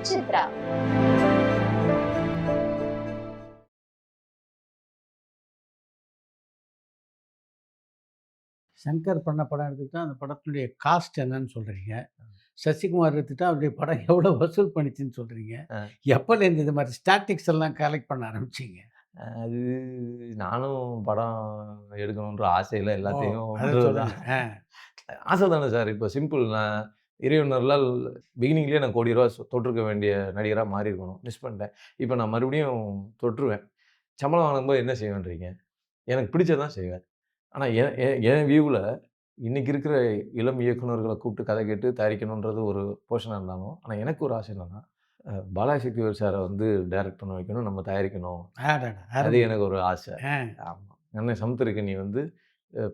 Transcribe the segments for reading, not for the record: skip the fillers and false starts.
சித்ரா. சங்கர் பண்ண படம் எடுத்துக்கிட்டா, அந்த படத்தினுடைய காஸ்ட் என்னன்னு சொல்றீங்க. சசிகுமார் எடுத்துட்டா, அவருடைய படம் எவ்வளோ வசூல் பண்ணிச்சுன்னு சொல்றீங்க. அ. எப்பலேருந்து இது மாரி ஸ்டாட்டிக்ஸ் எல்லாம் கலெக்ட் பண்ண ஆரம்பிச்சீங்க? அது நானும் படம் எடுக்கணுன்ற ஆசையில ஓ! எல்லாத்தையும் அத பண்றது தான். சொல்லுங்க. ஆசை தானே சார். இப்போ சிம்பிள் நான் இறைவன் அருளால் பிகினிங்லேயே நான் கோடி ரூபா தொட்டிருக்க வேண்டிய நடிகரா மாறியிருக்கணும். மிஸ் பண்ணிட்டேன். இப்போ நான் மறுபடியும் தொட்டுருவேன். சம்பளம் வாங்கும்போது என்ன செய்வேன்றீங்க? எனக்கு பிடிச்சது தான் செய்வேன். ஆனா என் என் என் வியூவுல இன்னைக்கு இருக்கிற இளம் இயக்குனர்கள கூப்பிட்டு கதை கேட்டு தயாரிக்கணுன்றது ஒரு போர்ஷனா இருந்தாலும், ஆனா எனக்கு ஒரு ஆசை என்னன்னா, பாலாஜி சக்திவேல் சார வந்து டைரக்ட் பண்ண வைக்கணும். நம்ம தயாரிக்கணும். அடடா! அது அருமை. எனக்கு ஒரு ஆசை. ஆ. ஆமா. அண்ணன் சமுத்திரக்கனி வந்து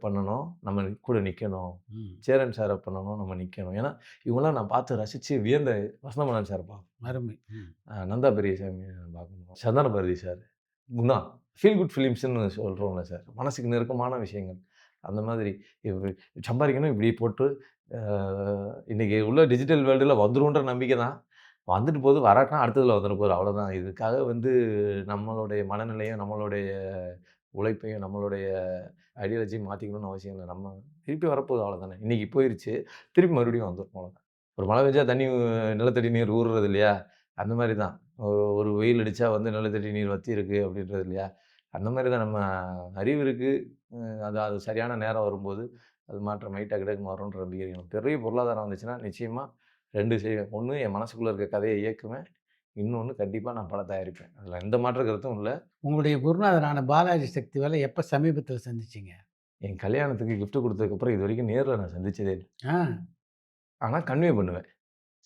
பண்ணணும். நம்ம கூட நிக்கணும். ம். சேரன் சார பண்ணணும். நம்ம நிக்கணும். ஏன்னா, இவங்கலாம் நான் பார்த்து ரசிச்சு வியந்த வசந்தமாறன் சார பார்க்கணும். அருமை. ம். நந்தா பெரியசாமிய பார்க்கணும். Santhana Bharathi sir. Guna. Feel good ஃபிலிம்ஸ்ன்னு சொல்றோம்ல சார். மனசுக்கு நெருக்கமான விஷயங்கள். அந்த மாதிரி இவ் சம்பாரிக்கணும் இப்படி போட்டு அ இன்னைக்கு உள்ள டிஜிட்டல் வேர்ல்டுல வந்துரும்ன்ற நம்பிக்கை தான். வந்துட்டு போகுது, வராட்டினா அடுத்ததுல வந்துற போகுது. அவ்வளோதான். இதுக்காக வந்து நம்மளுடைய மனநிலையும், நம்மளுடைய உழைப்பையும், நம்மளுடைய ஐடியாலஜியும் மாத்திக்கணும்னு அவசியம் இல்ல. நம்ம திருப்பி வரப்போகுது அவ்வளோதானே. இன்னைக்கு போயிருச்சு. திருப்பி மறுபடியும் வந்துரும் அவ்வளோதான். ஒரு மழை பெஞ்சா தண்ணி நிலத்தடி நீர் ஊறுறது இல்லையா? அந்த மாரி தான். ஒரு வெயில் அடிச்சா வந்து நிலத்தடி நீர் வத்தி இருக்கு அப்படின்றது இல்லையா? அந்த மாரி தான் நம்ம அறிவு இருக்கு. அது அது சரியான நேரம் வரும்போது, அது மாற்றமாயி டக்கு டக்குன்னு வரும்ன்ற நம்பிக்கை இருக்கு. எனக்கு பெரிய பொருளாதாரம் வந்துச்சுன்னா, நிச்சயமா 2 செய்வேன். 1 என் மனசுக்குள்ள இருக்க கதைய இயக்குவேன். இன்னொன்னு கண்டிப்பா நான் படம் தயாரிப்பேன். அதுல எந்த மாற்று கருத்தும் இல்ல. உங்களுடைய குருநாதரான பாலாஜி சக்திவேல எப்ப சமீபத்தில சந்திச்சீங்க? என் கல்யாணத்துக்கு கிஃப்ட் குடுத்ததுக்கப்புறம் இதுவரைக்கும் நேர்ல நான் சந்திச்சதே இல்ல. ஆ. ஆனா கன்வே பண்ணுவேன்.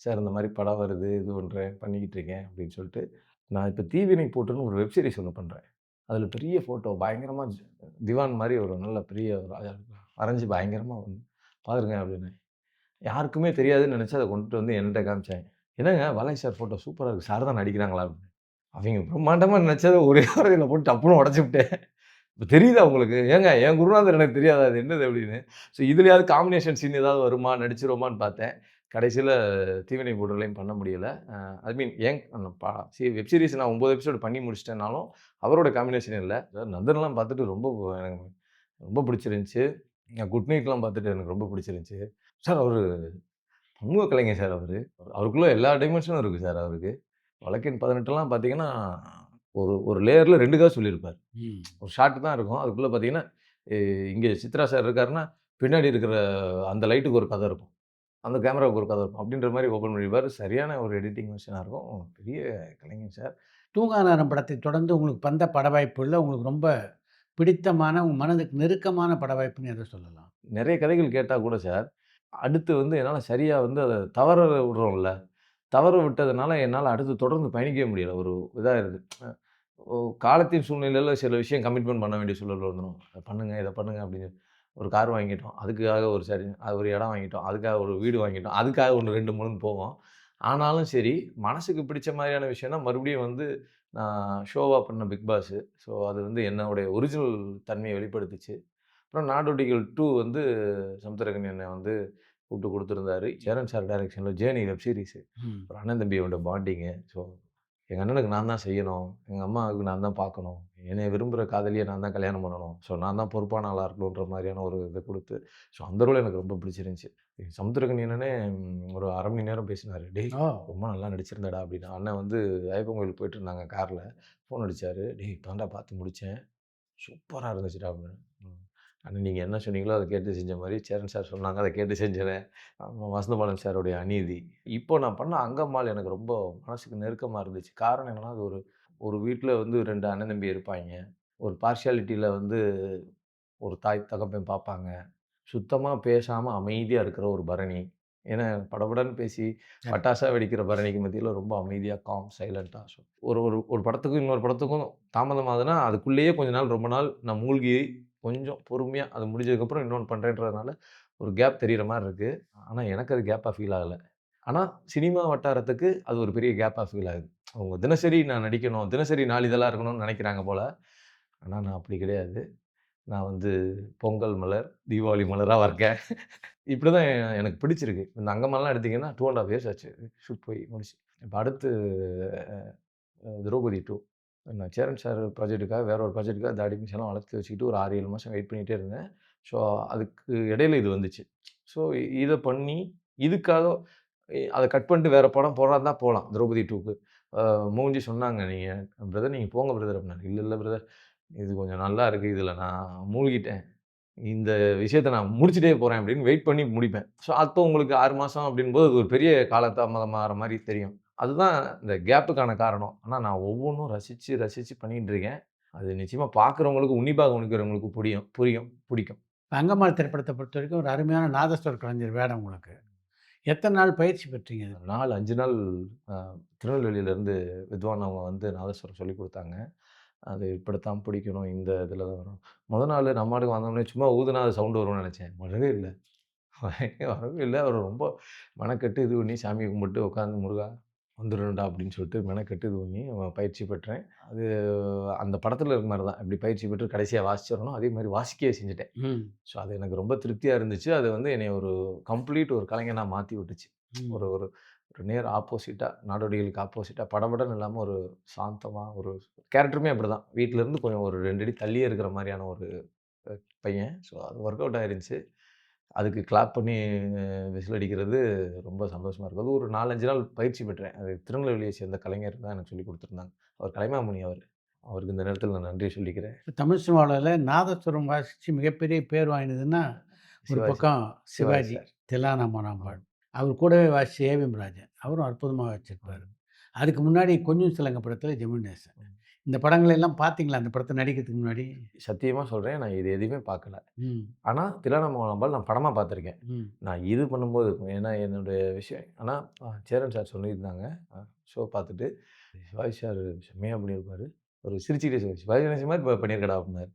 சார் இந்த மாரி படம் வருது, இது பண்றேன், பண்ணிக்கிட்டு இருக்கேன் அப்படின்னு சொல்லிட்டு. நான் இப்ப தீவினை போட்டுன்னு ஒரு வெப் சீரிஸ் ஒண்ணு பண்றேன். அதுல பெரிய ஃபோட்டோ பயங்கரமா திவான் மாரி ஒரு நல்ல பெரிய ஒரு வரைஞ்சு பயங்கரமா வந்து பாருங்க அப்படின்னு. யாருக்குமே தெரியாதுன்னு நெனச்சு அத கொண்டுட்டு வந்து என்ட்ட காமிச்சாங்க. "என்னங்க பாலாஜி சார் ஃபோட்டோ சூப்பரா இருக்கு. சார் தான் நடிக்கிறாங்களா?" அப்படின்னு. அவைங்க பிரம்மாண்டமா நெனச்சத ஒரே வார்த்தையில போட்டு டப்புன்னு உடைச்சுப்புட்டேன். "இப்ப தெரியுதா உங்களுக்கு? ஏங்க என் குருநாதர் எனக்கு தெரியாதா? அது என்னது?" அப்படின்னு. ஸோ இதுலயாவது காம்பினேஷன் சீன் ஏதாவது வருமா? நடிச்சிருவோமான்னு பார்த்தேன். கடைசில தீவினை போட்டுலயும் பண்ண முடியல. ஐ மீன் ஏன் அந்த வெப் சீரிஸ் நான் 9 எபிசோடு பண்ணி முடிச்சுட்டேன்னாலும், அவரோட காம்பினேஷன் இல்ல. நந்தன்லாம் பார்த்துட்டு ரொம்ப எனக்கு ரொம்ப பிடிச்சிருந்துச்சு. குட் நைட்லாம் பார்த்துட்டு எனக்கு ரொம்ப பிடிச்சிருந்துச்சு. சார் அவரு பன்முக கலைஞர் சார் அவரு. அவருக்குள்ள எல்லா டைமென்ஷனும் இருக்கு சார் அவருக்கு. வழக்கெண் 18லாம் பார்த்தீங்கன்னா, ஒரு ஒரு லேயர்ல 2 கதை சொல்லியிருப்பாரு. ம். ஒரு ஷாட் தான் இருக்கும். அதுக்குள்ள பார்த்தீங்கன்னா, எ இங்க சித்ரா சார் இருக்காருன்னா, பின்னாடி இருக்கிற அந்த லைட்டுக்கு ஒரு கதை இருக்கும். அந்த கேமராவுக்கு ஒரு கதை இருக்கும். அப்படின்ற மாரி ஓப்பன் பண்ணிருப்பாரு. சரியான ஒரு எடிட்டிங் மிஷினா இருக்கும். பெரிய கலைஞர் சார். தூங்கானாரம் படத்தை தொடர்ந்து உங்களுக்கு வந்த பட வாய்ப்புகள்ல உங்களுக்கு ரொம்ப பிடித்தமான, உங்க மனதுக்கு நெருக்கமான பட வாய்ப்புன்னு எத சொல்லலாம்? நெறைய கதைகள் கேட்டா கூட சார், அடுத்து வந்து என்னால சரியா வந்து அத தவற விடுறோம்ல. தவற விட்டதுனால என்னால அடுத்து தொடர்ந்து பயணிக்கவே முடியல. ஒரு இதாயிருது. காலத்தின் சூழ்நிலையில சில விஷயம் கமிட்மெண்ட் பண்ண வேண்டிய சூழல் வந்துரும். "அத பண்ணுங்க, இத பண்ணுங்க" அப்படின்னு. ஒரு கார் வாங்கிட்டோம். அதுக்காக ஒரு சரி ஒரு இடம் வாங்கிட்டோம். அதுக்காக ஒரு வீடு வாங்கிட்டோம். அதுக்காக ஒண்ணு 2, 3ன்னு போவோம். ஆனாலும் சரி, மனசுக்கு பிடிச்ச மாரியான விஷயம்னா மறுபடியும் வந்து நான் ஷோவா பண்ண பிக் பாஸ். ஸோ அது வந்து என்னுடைய ஒரிஜினல் தன்மைய வெளிப்படுத்துச்சு. அப்புறம் நாடோடிகள் 2 வந்து சமுத்திரக்கனி அண்ணன் வந்து கூப்பிட்டு குடுத்திருந்தாரு. சேரன் சார் டைரக்ஷன்ல ஜேர்னி வெப் சீரிஸ். ம். ஒரு அண்ணன் தம்பியோட பாண்டிங்கு. ஸோ எங்க அண்ணனுக்கு நான் தான் செய்யணும். எங்க அம்மாவுக்கு நான் தான் பார்க்கணும். என்னைய விரும்புற காதலிய நான் தான் கல்யாணம் பண்ணணும். ஸோ நான் தான் பொறுப்பான ஆளா இருக்கணுன்ற மாரியான ஒரு இத குடுத்து, ஸோ அந்த ரோல் எனக்கு ரொம்ப பிடிச்சிருந்துச்சு. சமுத்திரக்கனி அண்ணனே ஒரு 1/2 மணி நேரம் பேசினாரு. "டேய் ஓ! ரொம்ப நல்லா நடிச்சிருந்தடா" அப்படின்னு. அண்ணன் வந்து ஐயப்பன் கோயிலுக்கு போயிட்டு இருந்தாங்க கார்ல. ஃபோன் அடிச்சாரு. "டேய் இப்ப பார்த்து முடிச்சேன். சூப்பரா இருந்துச்சுடா" அப்படின்னு. ம். அண்ணன் நீங்க என்ன சொன்னீங்களோ அத கேட்டு செஞ்ச மாரி சேரன் சார் சொன்னாங்க. அத கேட்டு செஞ்சேன். வசந்தபாலன் சாருடைய அநீதி. இப்போ நான் பண்ண அங்கம்மாள் எனக்கு ரொம்ப மனசுக்கு நெருக்கமா இருந்துச்சு. காரணம் என்னன்னா, அது ஒரு ஒரு வீட்ல வந்து 2 அண்ணன் தம்பி இருப்பாய்ங்க. ஒரு பார்ஷியாலிட்டில வந்து ஒரு தாய், தகப்பன் பார்ப்பாங்க. சுத்தமா பேசாம அமைதியா இருக்கிற ஒரு பரணி. ஏன்னா படபடன்னு பேசி சரி. பட்டாசா வெடிக்கிற பரணிக்கு மத்தியில ரொம்ப அமைதியா, சைலன்ட்டா ஒரு ஒரு ஒரு படத்துக்கும் இன்னொரு படத்துக்கும் தாமதம் ஆகுதுன்னா, அதுக்குள்ளேயே கொஞ்ச நாள் ரொம்ப நாள் நான் மூழ்கி கொஞ்சம் பொறுமையா அது முடிஞ்சதுக்கப்புறம் இன்னொன்னு பண்றேன்றதுனால ஒரு கேப் தெரியிற மாரி இருக்கு. ஆனா எனக்கு அது கேப்பா ஃபீல் ஆகல. ஆனா சினிமா வட்டாரத்துக்கு அது ஒரு பெரிய கேப்பா ஃபீல் ஆகுது. அவங்க தினசரி நான் நடிக்கணும், தினசரி நாளிதழா இருக்கணும்னு நெனைக்கிறாங்க போல. ஆனா நான் அப்படி கிடையாது. நான் வந்து பொங்கல் மலர், தீபாவளி மலரா இருக்கேன். இப்படிதான் எனக்கு பிடிச்சிருக்கு. இந்த அங்கமாலாம் எடுத்தீங்கன்னா 2 1/2 இயர்ஸ் ஆச்சு ஷூட் போய் முடிச்சு. இப்ப அடுத்து திரௌபதி 2 நான் சேரன் சார் ப்ராஜெக்ட்டுக்காக வேற ஒரு ப்ராஜெக்ட்டுக்காக தாடி மீசைலாம் வளர்த்து வச்சுக்கிட்டு ஒரு 6, 7 மாசம் வெயிட் பண்ணிட்டே இருந்தேன். ஸோ அதுக்கு இடையில இது வந்துச்சு. ஸோ இத பண்ணி இதுக்காக அத கட் பண்ணிட்டு வேற படம் போடுறதா இருந்தா போலாம். திரௌபதி 2க்கு. மூஞ்சி சொன்னாங்க, "நீங்க பிரதர் நீங்க போங்க பிரதர்" அப்படின்னாரு. "இல்ல, இல்ல பிரதர். இது கொஞ்சம் நல்லா இருக்கு. இதுல நான் மூழ்கிட்டேன். இந்த விஷயத்த நான் முடிச்சுட்டே போறேன்" அப்படின்னு வெயிட் பண்ணி முடிப்பேன். ஸோ அப்போ உங்களுக்கு 6 மாசம் அப்படிங்கும்போது அது ஒரு பெரிய காலதாமதமாகற மாரி தெரியும். அதுதான் இந்த கேப்புக்கான காரணம். ஆனா நான் ஒவ்வொன்னும் ரசிச்சு, ரசிச்சு பண்ணிட்டு இருக்கேன். அது நிச்சயமா பார்க்குறவங்களுக்கு, உன்னிப்பா கவனிக்கிறவங்களுக்கு புரியும், பிடிக்கும். அங்கம்மாள் திரைப்படத்த பொறுத்தவரைக்கும் ஒரு அருமையான நாதஸ்வர கலைஞர் வேடம் உங்களுக்கு. எத்தன நாள் பயிற்சி பெற்றீங்க அதுக்கு? 5 நாள் அ திருநெல்வேலியிலேருந்து வித்வான் அவங்க வந்து நாதஸ்வரம் சொல்லிக் குடுத்தாங்க. அது இப்படித்தான் பிடிக்கணும். இந்த இதில தான் வரும். நாளு நம்ம பாட்டுக்கு வந்தோனே சும்மா ஊதுனா அது சவுண்ட் வரும்னு நெனச்சேன். வரவே இல்ல. வரவே இல்ல. அவரு ரொம்ப மெனக்கெட்டு இது பண்ணி சாமிய கும்பிட்டு உட்காந்து முருகா வந்துரும்டா அப்படின்னு சொல்லிட்டு மெனக்கெட்டு இது பண்ணி பயிற்சி பெற்றேன். அது அந்த படத்துல இருக்க மாரி தான். எப்படி பயிற்சி பெற்று கடைசியா வாசிச்சிரணும், அதே மாரி வாசிக்கவே செஞ்சுட்டேன். ம். ஸோ அது எனக்கு ரொம்ப திருப்தியா இருந்துச்சு. அது வந்து என்னைய ஒரு கம்ப்ளீட் ஒரு கலைஞனா மாத்தி விட்டுச்சு. ம். ஒரு ஒரு ஒரு நேர் ஆப்போசிட்டா நாடோடிகளுக்கு ஆப்போசிட்டா படபடன்னு இல்லாம ஒரு சாந்தமா ஒரு கேரக்டருமே அப்படிதான். வீட்ல இருந்து கொஞ்சம் ஒரு 2 அடி தள்ளியே இருக்கிற மாரியான ஒரு அ பையன். ஸோ அது ஒர்க் அவுட் ஆயிருந்துச்சு. அதுக்கு கிளாப் பண்ணி விசில் அடிக்கிறது ரொம்ப சந்தோஷமா இருக்கும். அது ஒரு 4, 5 நாள் பயிற்சி பெற்றேன். அது திருநெல்வேலியை சேர்ந்த கலைஞர் தான் எனக்கு சொல்லிக் குடுத்துருந்தாங்க. அவர் கலைமாமணி அவரு. அவருக்கு இந்த நேரத்தில நான் நன்றி சொல்லிக்கிறேன். தமிழ் சினிமாவுல நாதஸ்வரம் வாசிச்சு மிகப்பெரிய பேர் வாங்கினதுன்னா, ஒரு சிவாஜி பக்கம் சிவாஜி சிவாஜி, சார். தில்லானா ஆமா. மோனாம்பாள். அவர் கூடவே வாசிச்ச ஏ.வி.எம். ராஜன். அவரும் அற்புதமா வாசிச்சிருப்பாரு. ஆமா. அதுக்கு முன்னாடி கொஞ்சம் சிலங்க படத்துல ஜெமினி கணேசன். ம். இந்த படங்கள எல்லாம் பார்த்தீங்களா? அந்த படத்த நடிக்கிறதுக்கு முன்னாடி? சத்தியமா சொல்றேன். நான் இது எதையுமே பார்க்கல. ம். ஆனா, தில்லானாமோகனாம்பாள் நான் படமா பார்த்துருக்கேன். ம். நான் இது பண்ணும்போது ஏன்னா என்னுடைய விஷயம் ஆனா சேரன் சார் சொல்லியிருந்தாங்க. அ ஷோ பார்த்துட்டு, "சிவாஜி சார் செம்மையா பண்ணியிருப்பாரு." ஒரு சிரிச்சுக்கிட்டே சொன்னாரு, "சிவாஜி கணேசன் மாரி பண்ணியிருக்கடா" அப்படின்னாரு.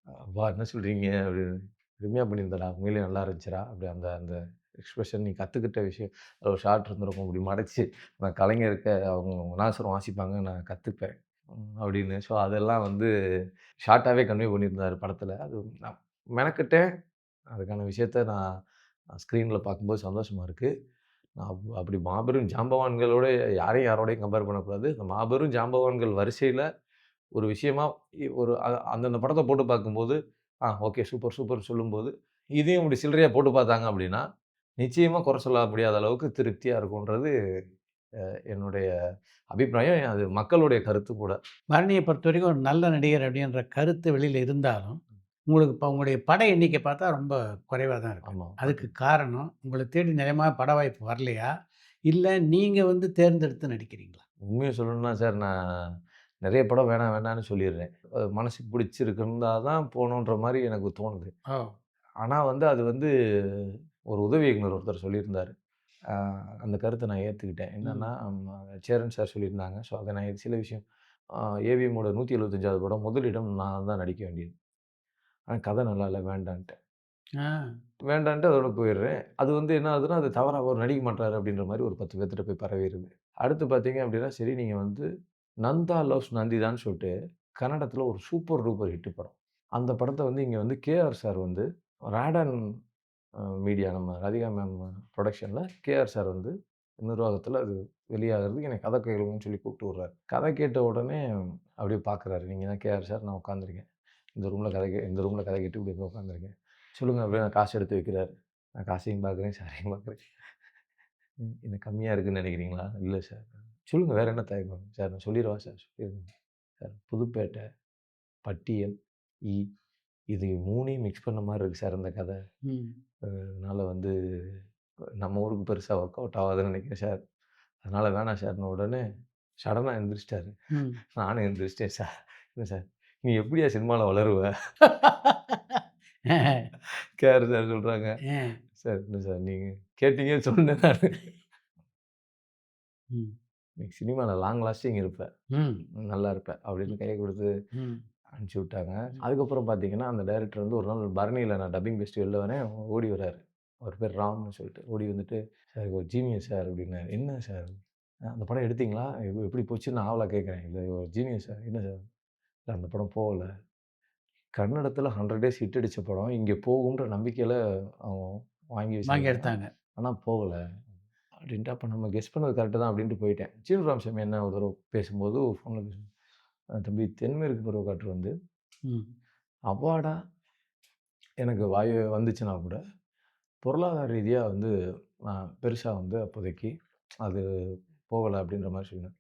"அப்பா என்ன சொல்றீங்க?" அப்படின்னு. "அருமையா பண்ணியிருந்தடா. உண்மையிலேயே நல்லா இருந்துச்சுடா." அப்படி அந்த அந்த எக்ஸ்பிரஷன் நீ கத்துக்கிட்ட விஷயம். அதில ஒரு ஷாட் இருந்திருக்கும். இப்படி மடச்சு நான் கலைஞருக்கு அவங்க நாதஸ்வரம் வாசிப்பாங்க. நான் கத்துப்பேன். அப்படின்னு. ஸோ அதெல்லாம் வந்து ஷார்ட்டாவே கன்வே பண்ணியிருந்தாரு படத்தில. அது நான் மெனக்கெட்டேன். அதுக்கான விஷயத்த நான் ஸ்க்ரீன்ல பார்க்கும்போது சந்தோஷமா இருக்கு. நான் அப்படி மாபெரும் ஜாம்பவான்களோட யாரோடையும் கம்பேர் பண்ணக்கூடாது. இந்த மாபெரும் ஜாம்பவான்கள் வரிசையில ஒரு விஷயமா ஒரு அந்தந்த படத்த போட்டு பார்க்கும்போது, ஓகே சூப்பர், சூப்பர்ன்னு சொல்லும்போது, இதையும் இப்படி சில்லறையா போட்டு பார்த்தாங்க அப்படின்னா, நிச்சயமா குறை சொல்ல முடியாத அளவுக்கு திருப்தியா இருக்கும்ன்றது என்னுடைய அபிப்பிராயம். அது மக்களுடைய கருத்து கூட. பரணிய பொறுத்தவரைக்கும் ஒரு நல்ல நடிகர் அப்படின்ற கருத்து வெளியில இருந்தாலும், உங்களுக்கு இப்ப உங்களுடைய பட எண்ணிக்கை பார்த்தா ரொம்ப குறைவா தான் இருக்கு. ஆமா. அதுக்கு காரணம், உங்கள தேடி நிஜமா பட வாய்ப்பு வரலையா? இல்ல நீங்க வந்து தேர்ந்தெடுத்து நடிக்கிறீங்களா? உண்மைய சொல்லணும்னா சார், நான் நெறைய படம் வேணாம் வேணான்னு சொல்லிர்றேன். மனசுக்கு பிடிச்சிருக்குந்தா தான் போணுன்ற மாரி எனக்கு தோணுது. ஓ! ஆனா வந்து அது வந்து ஒரு உதவி இயக்குனர் ஒருத்தர் சொல்லியிருந்தாரு. அ அந்த கருத்த நான் ஏத்துக்கிட்டேன். என்னன்னா, ம். சேரன் சார் சொல்லியிருந்தாங்க. ஸோ அத நான் சில விஷயம் ஏவிஎம்மோட 175வது படம் முதலிடம் நான் தான் நடிக்க வேண்டியது. ஆனா கதை நல்லா இல்ல வேண்டான்ட்டேன். ஆ. வேண்டான்ட்டு அதோட போயிர்றேன். அது வந்து என்ன ஆகுதுன்னா, அது தவறா அவர் நடிக்க மாட்றாரு அப்படின்ற மாரி ஒரு 10 பேத்துட்ட போய் பரவிருது. அடுத்து பார்த்தீங்க அப்படின்னா, சரி நீங்க வந்து நந்தா லவ்ஸ் நந்திதான்னு சொல்ட்டு, கன்னடத்தில ஒரு சூப்பர் டூப்பர் ஹிட் படம். அந்த படத்த வந்து இங்க வந்து கே.ஆர். சார் வந்து ராடன் மீடியா நம்ம ராதிகா மேம் புரொடக்ஷன்ல கே.ஆர். சார் வந்து நிர்வாகத்தில அது வெளியாகுறதுக்கு எனக்கு கதை கேளுங்கன்னு சொல்லி கூப்பிட்டு விடுறாரு. கதை கேட்ட உடனே அப்படியே பார்க்குறாரு. நீங்க தான் கே.ஆர். சார் நான் உட்காந்துருக்கேன். இந்த ரூம்ல கதை கேட்டு இப்படி வந்து உட்காந்துருக்கேன். சொல்லுங்க அப்படியே நான் காசு எடுத்து வைக்கிறாரு. நான் காசையும் பார்க்குறேன், சாரையும் பார்க்குறேன். இது கம்மியா இருக்குன்னு நினைக்கிறீங்களா? இல்ல சார். சொல்லுங்க வேற என்ன தயக்கம்? சார் நான் சொல்லிறவா சார்? சொல்லிருங்க. சார் புதுப்பேட்டை, பட்டியல், இ இது 3யும் மிக்ஸ் பண்ண மாரி இருக்கு சார் இந்த கதை. ம். அதனால வந்து நம்ம ஊருக்கு பெருசா ஒர்க் அவுட் ஆகாதுன்னு நினைக்கிறேன் சார். அதனால வேணாம் சார்ன்ன உடனே சடனா எந்திரிச்சிட்டாரு. ம். நானும் எந்திரிச்சிட்டேன் சார். இல்ல சார், நீ எப்படியா சினிமால வளருவ? கேஆர் சார் சொல்றாங்க. ஏன்? சார் இல்ல சார் நீங்க கேட்டீங்கன்னு சொன்னேன் நானு. ம். நீ சினிமால லாங் லாஸ்டிங் இருப்ப. ம். நல்லா இருப்ப. அப்படின்னு ம். கைய குடுத்து ம். அனுப்பிச்சு விட்டாங்க. ம். அதுக்கப்புறம் பார்த்தீங்கன்னா, அந்த டைரக்டர் வந்து ஒரு நாள் பரணியில நான் டப்பிங் பேசிட்டு வெளில வரேன். ஓடி வராரு. அவர் பேர் ராம்னு சொல்லிட்டு. ஓடி வந்துட்டு, "சார் ஒரு ஜீனியஸ் சார்" அப்படின்னாரு. "என்ன சார்?" அந்த படம் எடுத்தீங்களா? எப்படி போச்சுன்னு நான் ஆவலா கேட்கிறேன். "இல்ல ஒரு ஜீனியஸ் சார்." "என்ன சார்?" "இல்ல அந்த படம் போகல. கன்னடத்துல 100 டேஸ் ஹிட் அடிச்ச படம். இங்க போகுன்ற நம்பிக்கையில அவங்க வாங்கி வாங்கி வச்சிருந்தாங்க. எடுத்தாங்க. ஆனா போகல." அப்படின்ட்டு அப்ப நம்ம கெஸ் பண்ணது கரெக்ட்டு தான் அப்படின்ட்டு போயிட்டேன். சீனு ராமசாமி அண்ணன் ஒரு தடவ பேசும்போது ஃபோன்ல பேசும்போது, "தம்பி தென்மேற்கு பருவக்காற்று வந்து ம். அவார்டா எனக்கு வந்துச்சுன்னா கூட, பொருளாதார ரீதியா வந்து பெருசா வந்து அப்போதைக்கு அது போகல." அப்படின்ற மாரி சொன்னாரு.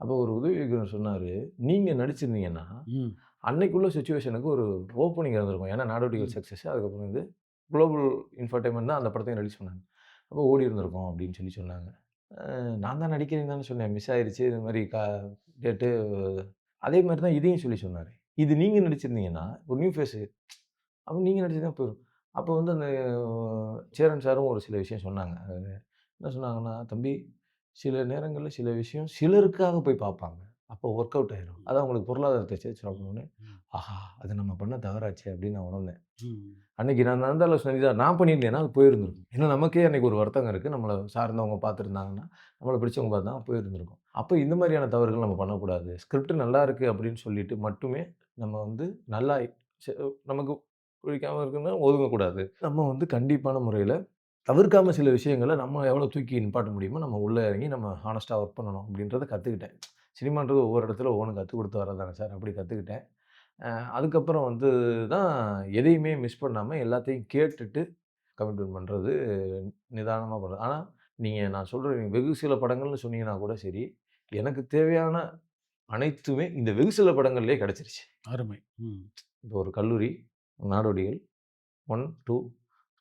அப்போ ஒரு உதவி இயக்குனர் சொன்னாரு, "நீங்க நடிச்சிருந்தீங்கன்னா, ம். அன்னைக்குள்ள சிச்சுவேஷனுக்கு ஒரு ஓப்பனிங் இருந்திருக்கும். ஏன்னா நாடோடிகள் ம். சக்சஸ். அதுக்கப்புறம் வந்து குளோபல் இன்ஃபர்டெயின்மென்ட் தான் அந்த படத்தையும் ரிலீஸ் பண்ணாங்க. அப்போ ஓடி இருந்திருக்கும்." அப்படின்னு சொன்னாங்க. நான் தான் நடிக்கிறேன்னு தானே சொன்னேன். மிஸ் ஆயிருச்சு. இது மாரி டேட்டு அதே மாரி தான் இதையும் சொன்னாரு. இது நீங்க நடிச்சிருந்தீங்கன்னா, ஒரு நியூ ஃபேஸு. அப்ப நீங்க நடிச்சது போயிரும். அப்போ வந்து அந்த சேரன் சாரும் ஒரு சில விஷயம் சொன்னாங்க. என்ன சொன்னாங்கன்னா, "தம்பி, சில நேரங்கள்ல சில விஷயம் சிலருக்காக போய் பார்ப்பாங்க. அப்போ ஒர்க் அவுட் ஆயிரும். ம். அது அவங்களுக்கு பொருளாதாரத்த சேர்த்து ம். சாப்பிடணும்னு." ம். ஆஹா! அது நம்ம பண்ண தவறாச்சே அப்படின்னு நான் உணர்ந்தேன். ம். அன்னைக்கு நான் நந்தா சங்கீதா நான் பண்ணியிருந்தேன்னா, அது போயிருந்திருக்கும். ஏன்னா நமக்கே அன்னைக்கு ஒரு வருத்தம் இருக்கு. நம்மள சார்ந்தவங்க பார்த்துருந்தாங்கன்னா, நம்மள பிடிச்சவங்க பார்த்தா போயிருந்திருக்கும். அப்ப இந்த மாரியான தவறுகள் நம்ம பண்ணக்கூடாது. ஸ்கிரிப்ட் நல்லா இருக்கு அப்படின்னு சொல்லிட்டு மட்டுமே நம்ம வந்து நல்லா செ நமக்கு பிடிக்காம இருக்குன்னா ஒதுங்கக்கூடாது. நம்ம வந்து கண்டிப்பான முறையில தவிர்க்காம சில விஷயங்கள நம்ம எவ்வளோ தூக்கி நிப்பாட்ட முடியுமோ, நம்ம உள்ள இறங்கி நம்ம ஹானஸ்ட்டா ஒர்க் பண்ணணும் அப்படின்றத கத்துக்கிட்டேன். சினிமான்றது ஒவ்வொரு இடத்துல ஒவ்வொன்னு கத்துக் குடுத்து வர்றது தானே சார். அப்படி கத்துக்கிட்டேன். அ அதுக்கப்புறம் வந்து தான் எதையுமே மிஸ் பண்ணாம எல்லாத்தையும் கேட்டுட்டு கமிட்மெண்ட் பண்றது, நிதானமா பண்றது. ஆனா, நான் சொல்றேன் வெகு சில படங்கள்னு சொன்னீங்கன்னா கூட சரி, எனக்கு தேவையான அனைத்துமே இந்த வெகு சில படங்கள்லயே கிடைச்சிருச்சு. அருமை. ம். இப்போ ஒரு கல்லூரி, நாடோடிகள் 1, 2,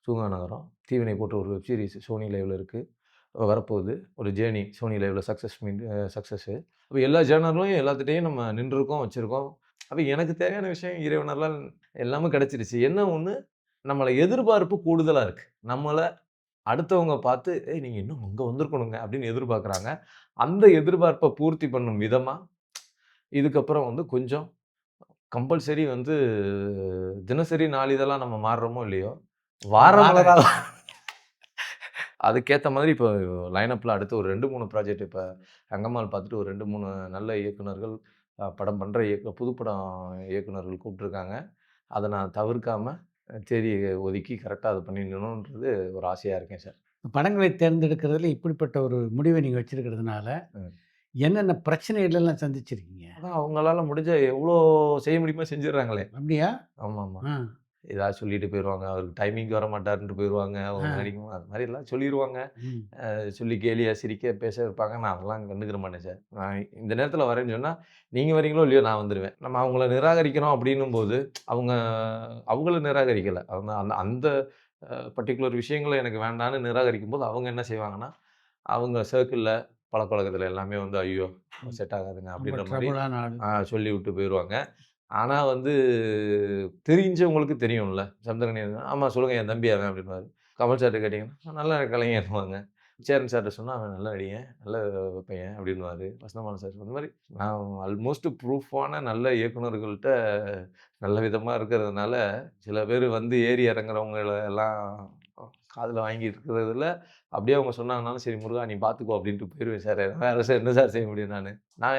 தூங்கா நகரம், தீவினை போன்ற ஒரு வெப் சீரிஸ் சோனி லைவ்ல இருக்கு. வரப்போகுது. ஒரு ஜேர்னி சோனி லைவ்ல சக்சஸு. அப்ப எல்லா ஜேர்னல்லயும் எல்லாத்துட்டயும் நம்ம நின்றுருக்கோம், வச்சிருக்கோம். அப்ப எனக்கு தேவையான விஷயம் இறைவன் அருளால் எல்லாமே கிடைச்சிருச்சு. என்ன ஒண்ணு, நம்மள எதிர்பார்ப்பு கூடுதலா இருக்கு. நம்மள அடுத்தவங்க பார்த்து, "ஏய் நீங்க இன்னும் அங்க வந்திருக்கணுங்க" அப்படின்னு எதிர்பார்க்குறாங்க. அந்த எதிர்பார்ப்ப பூர்த்தி பண்ணும் விதமா, இதுக்கப்புறம் வந்து கொஞ்சம் கம்பல்சரி வந்து தினசரி நாளிதழா நம்ம மாறுறோமோ இல்லையோ, வார வார மலரா அதுக்கேத்த மாதிரி இப்போ லைனப்ல அடுத்து ஒரு 2, 3 ப்ராஜெக்ட் இப்ப அங்கம்மாள் பார்த்துட்டு ஒரு 2, 3 நல்ல இயக்குனர்கள், படம் பண்ற புது படம் இயக்குனர்கள் கூப்ட்டுருக்காங்க. அத நான் தவிர்க்காம தேதிய ஒதுக்கி கரெக்ட்டா அத பண்ணிடணுன்றது ஒரு ஆசையா இருக்கேன் சார். படங்களை தேர்ந்தெடுக்கிறதுல இப்படிப்பட்ட ஒரு முடிவை நீங்க வச்சிருக்கிறதுனால, ம். என்னென்ன பிரச்சனைகளெல்லாம் சந்திச்சிருக்கீங்க? அதான் அவங்களால முடிஞ்ச எவ்ளோ செய்ய முடியுமோ செஞ்சுடுறாங்களே! அப்படியா? ஆமாமா. ஆ. ஏதாவது சொல்லிட்டு போயிருவாங்க. அவருக்கு டைமிங்க்கு வரமாட்டாருன்ட்டு போயிருவாங்க. அவங்க ஆ. நடிக்கும் அது மாரிலாம் சொல்லிருவாங்க. ம். சொல்லி கேலியா, சிரிக்க, பேச வைப்பாங்க. நான் அதெல்லாம் கண்டுக்கிற மாட்டேன் சார். நான் இந்த நேரத்தில வரேன்னு சொன்னா, நீங்க வரீங்களோ இல்லையோ நான் வந்துருவேன். நம்ம அவங்கள நிராகரிக்கிறோம் அப்படின்னும்போது, அவங்க அவங்கள நிராகரிக்கல. அவங்க அந்த அந்த பர்ட்டிகுலர் விஷயங்கள எனக்கு வேண்டான்னு நிராகரிக்கும்போது, அவங்க என்ன செய்வாங்கன்னா, அவங்க சர்க்கிள்ல பழக்கவழக்கத்தில எல்லாமே வந்து, "ஐயோ! ம். செட் ஆகாதுங்க" ரொம்ப அப்படின்ற மாரி ட்ரபுளான ஆளு. சொல்லிவிட்டு போயிருவாங்க. ஆனா வந்து தெரிஞ்சவங்களுக்கு தெரியும்ல. சந்திரன் ஆமா சொல்லுங்க என் தம்பி அவன் அப்படின்னுவாரு. கமல் சார்ட்ட கேட்டீங்கன்னா, நல்ல கலைஞன்னுவாங்க. சேரன் சார்ட்ட சொன்னா, அவன் நல்ல நடிகன், நல்ல பையன் அப்படின்னுவாரு. வசந்தபாலன் சார் அந்த மாரி நான் ஆல்மோஸ்ட் ப்ரூஃபான நல்ல இயக்குனர்கள்ட்ட நல்ல விதமா இருக்கிறதுனால, சில பேர் வந்து ஏறி இறங்குறவங்கள எல்லாம் காதுல வாங்கிட்டு இருக்கிறதுல, அப்படியே அவங்க சொன்னாங்கனாலும், "சரி முருகா நீ பார்த்துக்கோ" அப்படின்ட்டு போயிருவேன் சார். வேற சார் என்ன சார் செய்ய முடியும் நானு?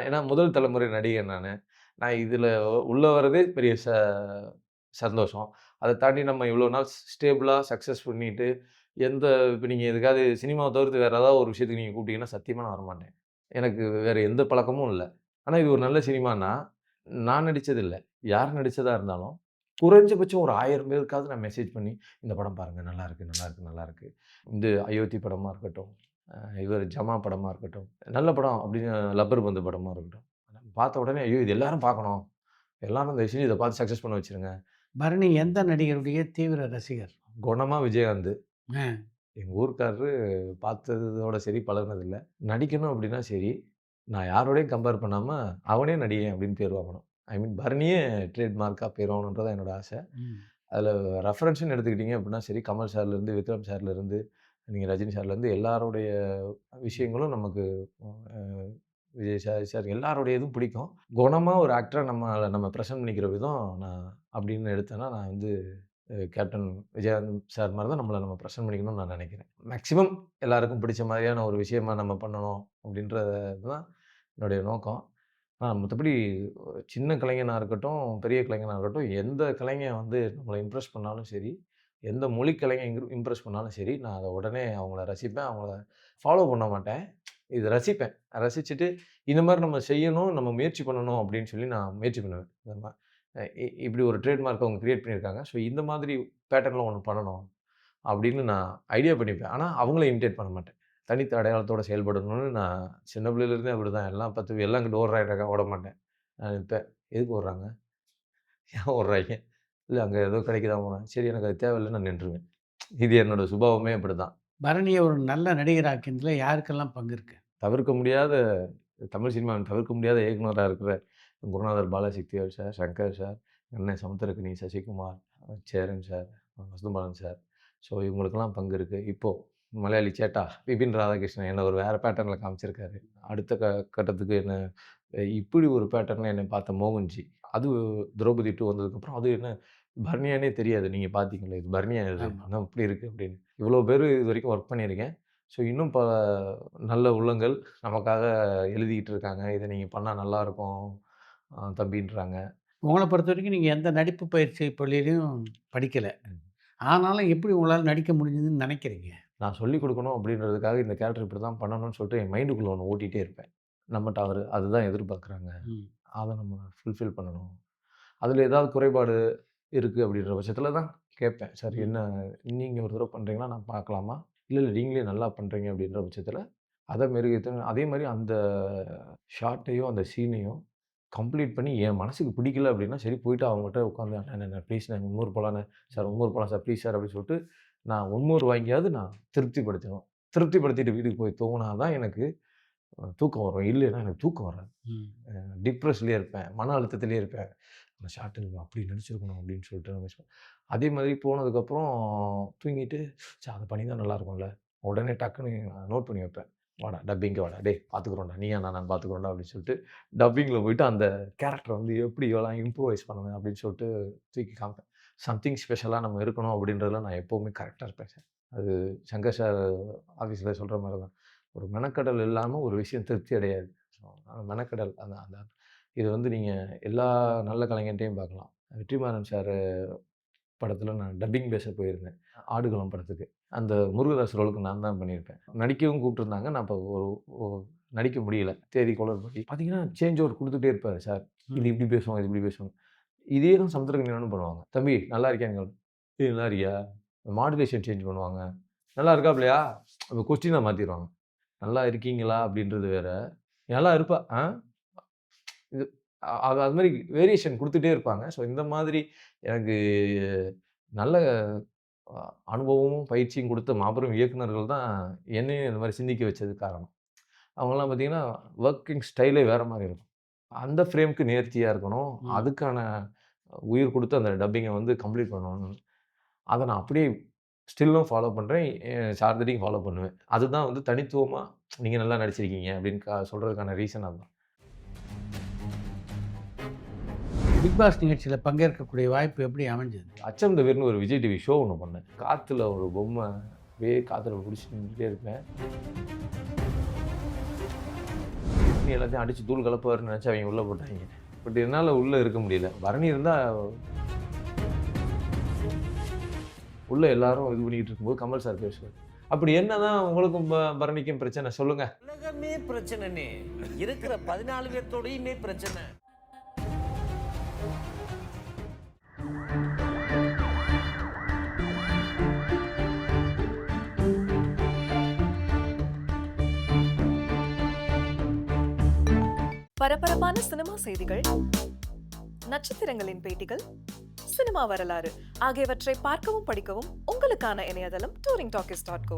ஏன்னா முதல் தலைமுறை நடிகன் நானு. நான் இதுல உள்ள வரதே பெரிய சந்தோஷம். அத தாண்டி நம்ம இவ்வளோ நாள் ஸ்டேபிளா சக்சஸ் பண்ணிட்டு, இப்ப நீங்க எதுக்காவது சினிமாவ தவிர்த்து வேற ஏதாவது ஒரு விஷயத்துக்கு நீங்க கூப்பிட்டீங்கன்னா, சத்தியமா நான் வரமாட்டேன். எனக்கு வேற எந்த பழக்கமும் இல்ல. ஆனா இது ஒரு நல்ல சினிமான்னா, நான் நடிச்சது இல்ல. யார் நடிச்சதா இருந்தாலும், குறைஞ்சபட்சம் ஒரு 1000 பேருக்காவது நான் மெசேஜ் பண்ணி, "இந்த படம் பாருங்க. நல்லாருக்கு, நல்லாருக்கு, நல்லாருக்கு." இந்த அயோத்தி படமா இருக்கட்டும், இவர் ஜமா படமா இருக்கட்டும், நல்ல படம் அப்படின்னு லப்பர் பந்து படமா இருக்கட்டும். பார்த்த உடனே, "ஐயோ! இது எல்லாரும் பார்க்கணும். எல்லாரும் தயவு செஞ்சு இத பார்த்து சக்சஸ் பண்ண வச்சுருங்க." பரணி எந்த நடிகருடைய தீவிர ரசிகர்? குணமா விஜயகாந்த். ஆ. எங்க ஊர்க்காரரு பார்த்ததோட சரி, பழகுனதில்ல. நடிக்கணும் அப்டின்னா சரி, நான் யாரோடையும் கம்பேர் பண்ணாம, அவனே நடிகன் அப்டின்னு பேர் வாங்கணும். ஐ மீன் பரணியே ட்ரேட் மார்க்கா பேர் வாங்கணுன்றது தான் என்னோட ஆசை. ம். அதில ரெஃபரன்ஸ்ன்னு எடுத்துக்கிட்டீங்க அப்டின்னா சரி, கமல் சார்லேருந்து, விக்ரம் சார்லேருந்து, நீங்க ரஜினி சார்லேருந்து எல்லாருடைய விஷயங்களும் நமக்கு அ விஜய் சார், எல்லாருடைய இதுவும் பிடிக்கும். குணமா ஒரு ஆக்டரா நம்ம பிரசன்ட் பண்ணிக்கிற விதம் நான் அப்டின்னு எடுத்தேன்னா, நான் வந்து கேப்டன் விஜயகாந்த் சார் மாரி தான் நம்ம பிரசன்ட் பண்ணிக்கணும்னு நான் நெனைக்கிறேன். மேக்ஸிமம் எல்லாருக்கும் பிடிச்ச மாரியான ஒரு விஷயமா நம்ம பண்ணணும் அப்படின்றது தான் என்னுடைய நோக்கம். மத்தபடி சின்ன கலைஞனா இருக்கட்டும், பெரிய கலைஞனா இருக்கட்டும், எந்த கலைஞன் வந்து நம்மள இம்ப்ரெஸ் பண்ணாலும் சரி, எந்த மொழி கலைஞர் இம்ப்ரெஸ் பண்ணாலும் சரி, நான் அத உடனே அவங்கள ரசிப்பேன். அவங்கள ஃபாலோ பண்ண மாட்டேன். இது ரசிப்பேன். ரசிச்சுட்டு இந்த மாரி நம்ம செய்யணும், நம்ம முயற்சி பண்ணணும் அப்படின்னு சொல்லி நான் முயற்சி பண்ணுவேன். இந்த மா இப்படி ஒரு ட்ரேட்மார்க் அவங்க கிரியேட் பண்ணியிருக்காங்க. ஸோ இந்த மாதிரி பேட்டர்ன்ல ஒண்ணு பண்ணணும் அப்படின்னு நான் ஐடியா பண்ணிப்பேன். ஆனா அவங்கள இமிட்டேட் பண்ண மாட்டேன். தனித்த அடையாளத்தோட செயல்படணும்னு நான் சின்ன பிள்ளையிலேருந்தே அப்படிதான். எல்லாம் பார்த்து எல்லாம் இங்கிட்டு ஓடுறாய்ங்கக்கா ஓட மாட்டேன். நான் நிப்பேன். எதுக்கு ஓடுறாங்க? ஏன் ஓடுறாய்ங்க? இல்ல அங்க ஏதோ கடைக்கு தான் போனேன். சரி எனக்கு அது தேவையில்ல நான் நின்றுவேன். இது என்னோட சுபாவமே அப்படிதான். பரணிய ஒரு நல்ல நடிகராக்கினதுல யாருக்கெல்லாம் பங்கு இருக்கு? தவிர்க்க முடியாத தமிழ் சினிமாவின் தவிர்க்க முடியாத இயக்குனரா இருக்கிற குருநாதர் பாலசக்திவேல் சார், சங்கர் சார், அண்ணன் Samuthirakani, Sasikumar, Cheran sir, Vasanthabalan sir. So இவங்களுக்கெல்லாம் பங்கு இருக்கு. இப்போ மலையாளி சேட்டா விபின் ராதாகிருஷ்ணன் என்ன ஒரு வேற பேட்டர்ன்ல காமிச்சிருக்காரு. அடுத்த கட்டத்துக்கு என்ன இப்படி ஒரு பேட்டர்ன்ல என்னை பார்த்த மோகன்ஜி. அது திரௌபதி 2 வந்ததுக்கப்புறம் அது என்ன பரணியான்னே தெரியாது. நீங்க பார்த்தீங்களா? இது பரணியா இது? ஆமா. ஆனா இப்படி இருக்கு அப்படின்னு. இவ்வளோ பேரு இதுவரைக்கும் ஒர்க் பண்ணியிருக்கேன். ஸோ இன்னும் பல நல்ல உள்ளங்கள் நமக்காக எழுதிக்கிட்டு இருக்காங்க. இத நீங்க பண்ணா நல்லாயிருக்கும் தம்பின்றாங்க. உங்கள பொறுத்தவரைக்கும் நீங்க எந்த நடிப்பு பயிற்சி பள்ளியிலயும் படிக்கல. ம். ஆனாலும் எப்படி உங்களால நடிக்க முடிஞ்சதுன்னு நெனைக்கிறீங்க? நான் சொல்லிக் குடுக்கணும் அப்படின்றதுக்காக இந்த கேரக்டர் இப்படி தான் பண்ணணும்னு சொல்லிட்டு என் மைண்டுக்குள்ள ஒண்ணு ஓட்டிட்டே இருப்பேன். நம்மட்ட அவரு அதுதான் எதிர்பார்க்குறாங்க. ம். அத நம்ம ஃபுல்ஃபில் பண்ணணும். அதில ஏதாவது குறைபாடு இருக்கு அப்படின்ற பட்சத்தில தான் கேட்பேன். சார் ம். என்ன நீங்க ஒரு தடவ பண்றீங்களா? நான் பார்க்கலாமா? இல்ல நீங்களே நல்லா பண்றீங்க அப்படின்ற பட்சத்தில அத மெருகேத்தணும். அதே மாரி அந்த ஷாட்டையும், அந்த சீனையும் கம்ப்ளீட் பண்ணி என் மனசுக்கு பிடிக்கல அப்படின்னா, சரி போயிட்டு அவங்ககிட்ட உட்காந்து அண்ணா ப்ளீஸ் நான் இன்னொரு போலாண்ணே சார், இன்னொரு போலாம் சார் ப்ளீஸ் சார் அப்படின்னு சொல்லிட்டு நான் ஒண்ணொரு வாங்கியாவது நான் திருப்திப்படுத்தணும். திருப்திப்படுத்திட்டு வீட்டுக்கு போய் தூங்குனா தான் எனக்கு தூக்கம் வரும். இல்லைன்னா எனக்கு தூக்கம் வராது. ம். டிப்ரஸ்லயே இருப்பேன். மன அழுத்தத்திலேயே இருப்பேன். அந்த ஷாட் நம்ம அப்படி நடிச்சிருக்கணும் அப்படின்னு சொல்லிட்டு நான் மிஸ் அதே மாதிரி போனதுக்கப்புறம் தூங்கிட்டு, ச்ச அத பண்ணியிருந்தா நல்லாயிருக்கும்ல. உடனே டக்குன்னு நோட் பண்ணி வைப்பேன். வாடா டப்பிங்க்கு வாடா, டேய் பார்த்துக்குறோம்டா. நீயா நானான்னு பார்த்துக்குறோம்டா அப்படின்னு சொல்லிட்டு, டப்பிங்கில போயிட்டு அந்த கேரக்டர வந்து எப்படி எல்லாம் இம்ப்ரூவைஸ் பண்ணுவேன் அப்படின்னு சொல்லிட்டு தூக்கி காமிப்பேன். சம்திங் ஸ்பெஷலா நம்ம இருக்கணும் அப்படின்றதுல நான் எப்பவுமே கரெக்ட்டா இருப்பேன் சார். அது சங்கர் சார் ஆஃபீஸ்ல சொல்ற மாரி தான். ஒரு மெனக்கெடல் இல்லாம ஒரு விஷயம் திருப்தி அடையாது. ஸோ அந்த மெனக்கெடல் அந்த அந்த இது வந்து நீங்க எல்லா நல்ல கலைஞர்ட்டயும் பார்க்கலாம். வெற்றிமாறன் சார் படத்துல நான் டப்பிங் பேச போயிருந்தேன். ஆடுகளம் படத்துக்கு. அந்த முருகதாஸ் ரோலுக்கு நான் தான் பண்ணியிருப்பேன். நடிக்கவும் கூப்பிட்டுருந்தாங்க. நான் அப்ப ஒரு நடிக்க முடியல. தேதி குளறுபடி. பார்த்தீங்கன்னா, சேஞ்ச் ஓவர் குடுத்துட்டே இருப்பாரு சார். இது ம். இப்படி பேசுவாங்க, இது இப்படி பேசுவாங்க. இதே தான் சமுத்திரக்கனியோனும் பண்ணுவாங்க. "தம்பி நல்லா இருக்கியான்னு" "ஏய் நல்லா இருக்கியா?" மாடுலேஷன் சேஞ்ச் பண்ணுவாங்க. "நல்லா இருக்காப்லயா?" அப்ப கொஸ்டினா மாத்திருவாங்க. "நல்லா இருக்கீங்களா?" அப்படின்றது வேற. "நல்லா இருப்பா" இது அது அது மாரி வேரியேஷன் குடுத்துட்டே இருப்பாங்க. ஸோ இந்த மாதிரி எனக்கு நல்ல அ அனுபவமும், பயிற்சியும் குடுத்த மாபெரும் இயக்குனர்கள் தான் என்னையும் இந்த மாரி சிந்திக்க வச்சதுக்கு காரணம். அவங்கலாம் பார்த்தீங்கன்னா, வொர்க்கிங் ஸ்டைலே வேற மாரி இருக்கும். அந்த ஃப்ரேம்க்கு நேர்த்தியா இருக்கணும். ம். அதுக்கான உயிர் குடுத்து அந்த டப்பிங்க வந்து கம்ப்ளீட் பண்ணணும். அத நான் அப்படியே ஸ்டில்லும் ஃபாலோ பண்றேன். சார்ந்ததையும் ஃபாலோ பண்ணுவேன். அதுதான் வந்து தனித்துவமா நீங்க நல்லா நடிச்சிருக்கீங்க அப்படின்னு சொல்றதுக்கான ரீசன் அதுதான். பிக் பாஸ் நிகழ்ச்சியில பங்கேற்கக்கூடிய வாய்ப்பு எப்படி அமைஞ்சது? அச்சம் தவிர்ன்னு ஒரு விஜய் டிவி ஷோ ஒண்ணு பண்ணேன். காத்துல ஒரு பொம்மை அப்படியே காத்துல புடிச்சு நின்னுட்டே இருப்பேன். நீ எல்லாத்தையும் அடிச்சு தூள் கலப்புவாருன்னு நெனச்சு அவைங்க உள்ள போட்டாய்ங்க. பட் என்னால உள்ள இருக்க முடியல. பரணி இருந்தா உள்ள எல்லாரும் இது பண்ணிட்டு இருக்கும்போது கமல் சார் பேசுவாரு. அப்படி என்னதான் உங்களுக்கும் பரணிக்கும் பிரச்சனை சொல்லுங்க. உலகமே பிரச்சனைனே. இருக்கிற 14 பேர்த்தோடையுமே பிரச்சனை. பரபரப்பான சினிமா செய்திகள், நட்சத்திரங்களின் பேட்டிகள், சினிமா வரலாறு ஆகியவற்றை பார்க்கவும் படிக்கவும் உங்களுக்கான இணையதளம் touringtalkies.co.